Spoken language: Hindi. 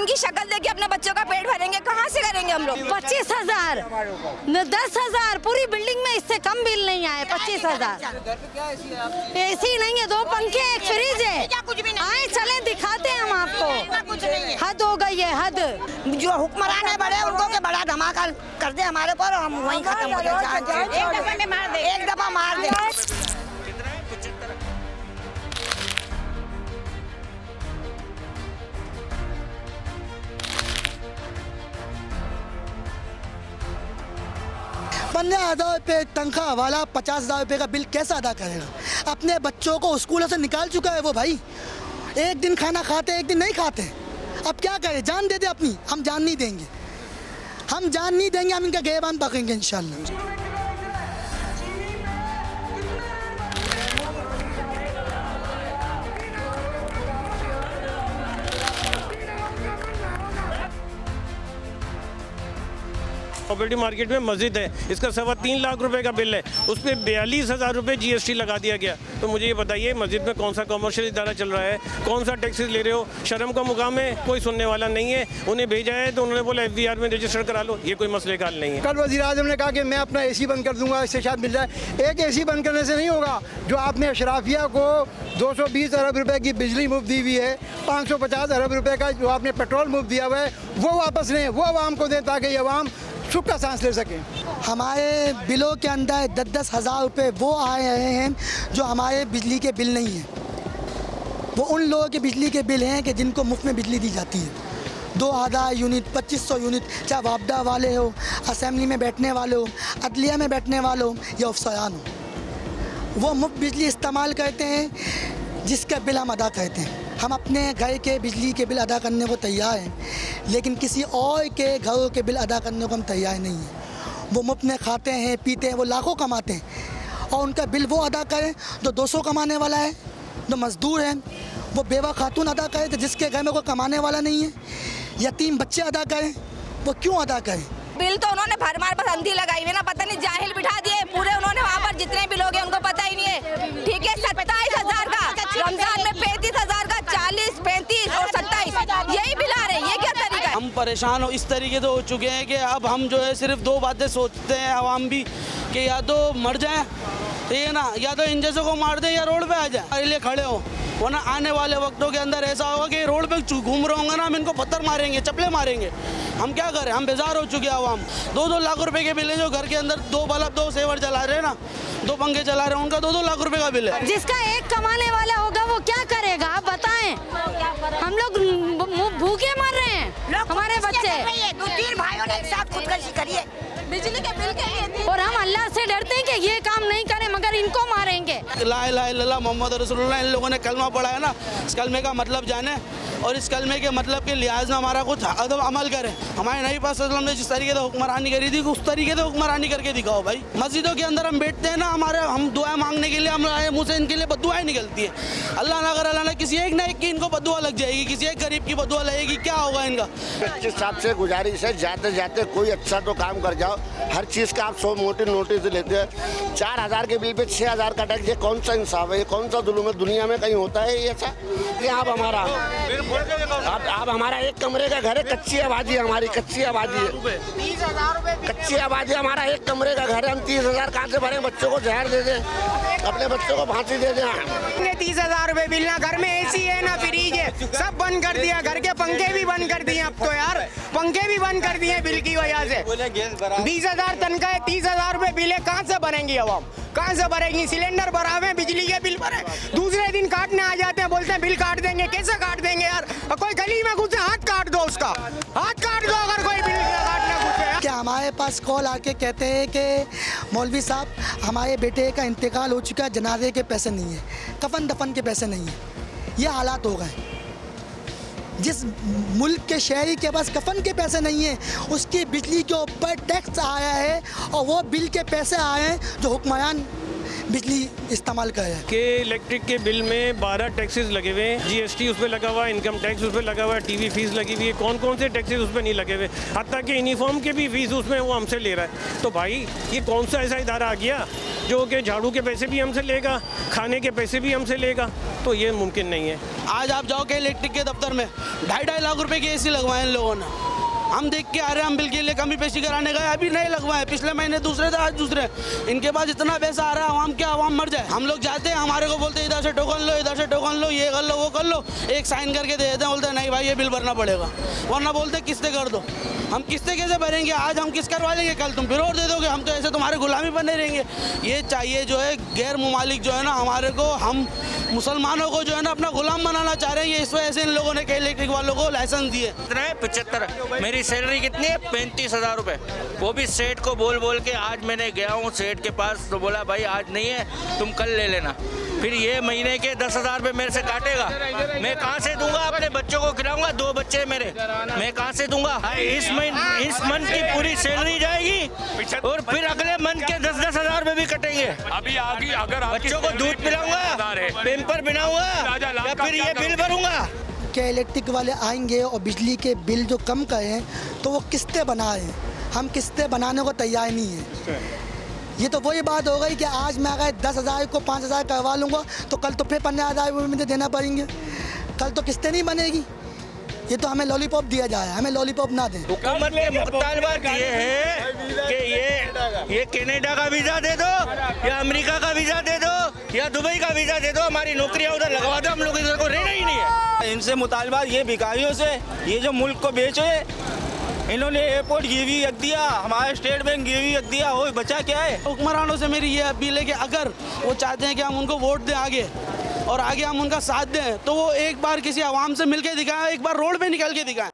उनकी शक्ल देख के अपने बच्चों का पेट भरेंगे, कहाँ से करेंगे हम लोग? 25,000, 10,000, पूरी बिल्डिंग में इससे कम बिल नहीं आए। 25,000। एसी नहीं है, 2 पंखे, एक फ्रिज है। आए चले दिखाते हैं हम आपको। हद हो गई है, हद। जो हुक्मरान है बड़े, उनको के बड़ा धमाका कर दे हमारे पर, हम वहीं खत्म हो जाए। एक दफा मार दे। ₹15,000 तनख्वाह वाला 50,000 रुपये का बिल कैसे अदा करेगा? अपने बच्चों को स्कूलों से निकाल चुका है वो भाई। एक दिन खाना खाते, एक दिन नहीं खाते। अब क्या करें? जान दे दे अपनी। हम जान नहीं देंगे, हम जान नहीं देंगे। हम इनका गिरबान पकड़ेंगे इंशाल्लाह। प्रॉपर्टी मार्केट में मस्जिद है, इसका 3.25 लाख रुपए का बिल है, उस पर 42,000 रुपये GST लगा दिया गया। तो मुझे ये बताइए, मस्जिद में कौन सा कमर्शियल इदारा चल रहा है, कौन सा टैक्सेस ले रहे हो? शर्म का मुकाम है, कोई सुनने वाला नहीं है। उन्हें भेजा है तो उन्होंने बोला FBR में रजिस्टर करा लो। ये कोई मसले का हल नहीं है। कल वज़ीर आज़म ने कहा कि मैं अपना AC बंद कर दूंगा, इससे शायद मिल जाए। एक AC बंद करने से नहीं होगा। जो आपने अशराफिया को 220 अरब रुपए की बिजली मुफ्त दी हुई है, 550 अरब रुपए का जो आपने पेट्रोल मुफ्त दिया हुआ है, वो वापस लें, वो आवाम को दें, ताकि अवाम सुख का सांस ले सकें। हमारे बिलों के अंदर 10-10 हज़ार रुपये वो आए हैं जो हमारे बिजली के बिल नहीं हैं। वो उन लोगों के बिजली के बिल हैं कि जिनको मुफ्त में बिजली दी जाती है। 2000 यूनिट, 2500 यूनिट, चाहे वापडा वाले हो, असेंबली में बैठने वाले हो, अदलिया में बैठने वाले हो या अफसरान हो, वो मुफ्त बिजली इस्तेमाल करते हैं जिसका बिल हम अदा करते हैं। हम अपने घर के बिजली के बिल अदा करने को तैयार हैं, लेकिन किसी और के घरों के बिल अदा करने को हम तैयार नहीं हैं। वो मुफ्त में खाते हैं, पीते हैं, वो लाखों कमाते हैं और उनका बिल वो अदा करें जो 200 कमाने वाला है, जो मज़दूर हैं। वो बेवा खातून अदा करें तो जिसके घर में कोई कमाने वाला नहीं है। यतीम बच्चे अदा करें, वो क्यों अदा करें? बिल तो उन्होंने भरमार पर अंधी लगाई हुई ना, पता नहीं जाहिल बिठा दिए पूरे उन्होंने। वहाँ पर जितने भी लोग हैं उनको पता ही नहीं है। ठीक है, 27,000 का, रमजान में 35,000 का, 40, 35 और 27 यही बिल आ रहे हैं। ये क्या तरीका है? हम परेशान हो इस तरीके से हो चुके हैं कि अब हम जो है सिर्फ 2 बातें सोचते हैं आवाम भी, कि या तो मर जाएं, ठीक है ना, या तो इन जैसों को मार दें या रोड पे आ जाएं, इसके लिए खड़े हो। वरना आने वाले वक्तों के अंदर ऐसा होगा कि रोड पे घूम रहे होंगे ना, हम इनको पत्थर मारेंगे, चप्पलें मारेंगे। हम क्या करें? हम बेजार हो चुके हैं आवाम। 2-2 लाख रुपए के बिल है। जो घर के अंदर 2 बल्ब, 2 सेवर चला रहे हैं ना, 2 पंखे चला रहे हैं, उनका 2-2 लाख रुपए का बिल है। जिसका एक कमाने वाला होगा वो क्या करेगा? आप बताएं। हम लोग भूखे मर रहे हैं, हमारे बच्चे। 2-3 भाइयों ने एक साथ खुदकुशी करी है बिजली के बिल के, और हम अल्लाह से डरते हैं कि ये काम नहीं करें, मगर इनको मारेंगे। ला इलाहा इल्लल्लाह मोहम्मद रसूलुल्लाह, इन लोगों ने कलमा पढ़ा है ना, इस कलमे का मतलब जाने और इस कलमे के मतलब के लिहाज में हमारा कुछ अमल करें। हमारे नबी पाक सल्लल्लाहु अलैहि वसल्लम ने जिस तरीके से हुक्मरानी करी थी, उस तरीके से हुक्मरानी करके दिखाओ भाई। मस्जिदों के अंदर हम बैठते हैं ना, हम दुआ मांगने के लिए हमारे मुँह से इनके लिए बद्दुआएं निकलती है। अल्लाह ना करे, अल्लाह ने किसी एक ना एक की इनको बद्दुआ लग जाएगी, किसी एक गरीब की बद्दुआ लगेगी, क्या होगा इनका? बच्चे साहब से गुजारिश है, जाते जाते कोई अच्छा तो काम कर जाओ। हर चीज़ का आप 100 मोटे नोटिस लेते हैं। 4,000 के बिल पे 6,000 का टैक्स, ये कौन सा इंसाफ है? ये कौन सा जुल्म है? दुनिया में कहीं होता है ये ऐसा? कि आप हमारा एक कमरे का घर है, कच्ची आबादी है हमारी, कच्ची आबादी है, 30,000 रुपए कच्ची आबादी हमारा एक कमरे का घर है। हम 30,000 कहाँ से भरें? बच्चों को जहर दे दें, अपने बच्चों को फांसी दे दें। 30,000 रुपए बिल, ना घर में AC है ना फ्रिज है, सब बंद कर दिया। घर के पंखे भी बंद कर दिए। अब तो यार पंखे भी बंद कर दिए बिल की वजह से। 20,000 तनख्वाह है, 30,000 रुपए बिल है, कहाँ से भरेंगी अवाम? कहाँ से भरेंगी? सिलेंडर भरावे, बिजली के बिल भरे, दूसरे दिन काटने आ जाते हैं, बोलते हैं बिल काट देंगे। कैसे काट देंगे यार? कोई गली में घुसे, हाथ काट दो उसका, हाथ काट दो अगर कोई बिल काटना घुसे। क्या हमारे पास कॉल आके कहते हैं कि मौलवी साहब हमारे बेटे का इंतकाल हो चुका है, जनाजे के पैसे नहीं है, कफन दफन के पैसे नहीं है। ये हालात हो गए। जिस मुल्क के शहरी के पास कफन के पैसे नहीं है, उसकी बिजली के ऊपर टैक्स आया है और वो बिल के पैसे आए हैं जो हुक्मरान बिजली इस्तेमाल करे हैं। कि इलेक्ट्रिक के बिल में 12 टैक्सेस लगे हुए हैं, जीएसटी उस पर लगा हुआ है, इनकम टैक्स उस पर लगा हुआ है, टीवी फीस लगी हुई है, कौन कौन से टैक्सेस उस पर नहीं लगे हुए, हत्ता कि यूनिफॉर्म के भी फीस उसमें वो हमसे ले रहा है। तो भाई ये कौन सा ऐसा इदारा आ गया जो कि झाड़ू के पैसे भी हमसे लेगा, खाने के पैसे भी हमसे लेगा? तो ये मुमकिन नहीं है। आज आप जाओगे इलेक्ट्रिक के दफ्तर में 2.5 लाख रुपए की एसी लगवाए इन लोगों ने। हम देख के आ रहे हैं, हम बिल के लिए कमी पेशी कराने गए, अभी नहीं लगवाए, पिछले महीने दूसरे थे, आज दूसरे। इनके पास इतना पैसा आ रहा है, आवाम क्या आवाम मर जाए। हम लोग जाते हैं, हमारे को बोलते हैं इधर से टोकन लो, इधर से टोकन लो, ये कर लो, वो कर लो, एक साइन करके दे देते हैं, बोलते हैं नहीं भाई ये बिल भरना पड़ेगा, वरना बोलते हैं किस्तें कर दो। हम किस्तें कैसे भरेंगे? आज हम किस्त करवा लेंगे, कल तुम फिर और दे दोगे, हम तो ऐसे तुम्हारे गुलामी बने रहेंगे। ये चाहिए जो है गैर मुमालिक जो है ना हमारे को, हम मुसलमानों को जो है ना अपना गुलाम बनाना चाह रहे हैं। ये इस वजह से इन लोगों ने इलेक्ट्रिक वालों को लाइसेंस दिए। 75। मेरी सैलरी कितनी है? 35,000 रुपए। वो भी सेठ को बोल बोल के आज मैंने गया हूँ सेठ के पास, तो बोला भाई आज नहीं है, तुम कल ले लेना। फिर ये महीने के 10,000 रुपए मेरे से काटेगा, मैं कहाँ से दूंगा? अपने बच्चों को खिलाऊंगा, 2 बच्चे मेरे, मैं कहाँ से दूंगा? इस मंथ की पूरी सैलरी जाएगी और फिर अगले मंथ के 10,000 रुपए भी कटेंगे। अभी आगे अगर बच्चों को दूध पिलाऊंगा, पेम्पर बनाऊंगा, या फिर ये बिल भरूंगा। क्या इलेक्ट्रिक वाले आएंगे और बिजली के बिल जो कम करें तो वो किस्तें बनाएं? हम किस्तें बनाने को तैयार नहीं हैं। ये तो वही बात हो गई कि आज मैं अगर 10,000 को 5,000 करवा लूँगा तो कल तो फिर 15,000 रुपये मुझे देना पड़ेंगे, कल तो किस्तें नहीं बनेगी। ये तो हमें लॉलीपॉप दिया जाए, हमें लॉलीपॉप ना दें। हुकूमत के मुतालबात ये है कि ये कनाडा का वीज़ा दे दो, या अमेरिका का वीज़ा दे दो, या दुबई का वीज़ा दे दो, हमारी नौकरियां उधर लगवा दो, हम लोग इधर को रहना ही नहीं है। इनसे मुतालबात ये भिखारियों से, ये जो मुल्क को बेचे, इन्होंने एयरपोर्ट गिरवी रख दिया, हमारे स्टेट बैंक गिरवी रख दिया, वो बचा क्या है? हुक्मरानों से मेरी ये अपील है कि अगर वो चाहते हैं कि हम उनको वोट दें आगे और आगे हम उनका साथ दें, तो वो एक बार किसी आवाम से मिलके दिखाएं, एक बार रोड पे निकल के दिखाएं।